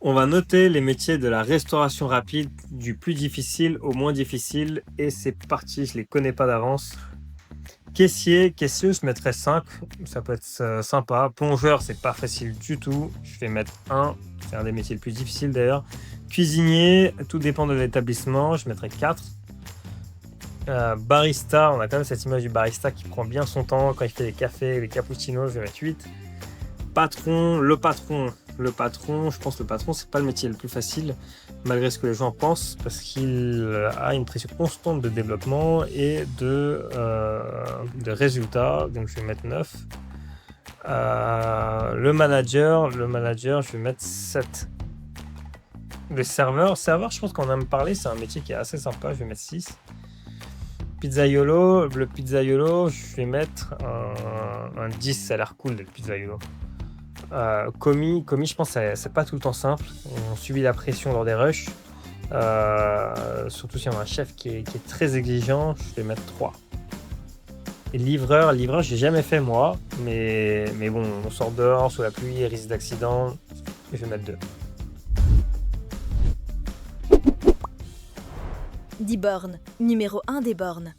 On va noter les métiers de la restauration rapide du plus difficile au moins difficile et c'est parti, je les connais pas d'avance. Caissier, je mettrais 5, ça peut être sympa. Plongeur, c'est pas facile du tout, je vais mettre 1, c'est un des métiers les plus difficiles d'ailleurs. Cuisinier, tout dépend de l'établissement, je mettrais 4. Barista, on a quand même cette image du barista qui prend bien son temps quand il fait les cafés, les cappuccinos, je vais mettre 8. Le patron, je pense que le patron, c'est pas le métier le plus facile, malgré ce que les gens pensent, parce qu'il a une pression constante de développement et de résultats, donc je vais mettre 9. Le manager, je vais mettre 7. Le serveur, je pense qu'on en a parlé, c'est un métier qui est assez sympa, je vais mettre 6. Le pizzaiolo, je vais mettre un 10, ça a l'air cool d'être pizzaiolo. Commis, je pense que c'est pas tout le temps simple. On subit la pression lors des rushs. Surtout si on a un chef qui est très exigeant, je vais mettre 3. Et livreur, j'ai jamais fait moi, mais bon, on sort dehors sous la pluie, risque d'accident, je vais mettre 2. 10 bornes, numéro 1 des bornes.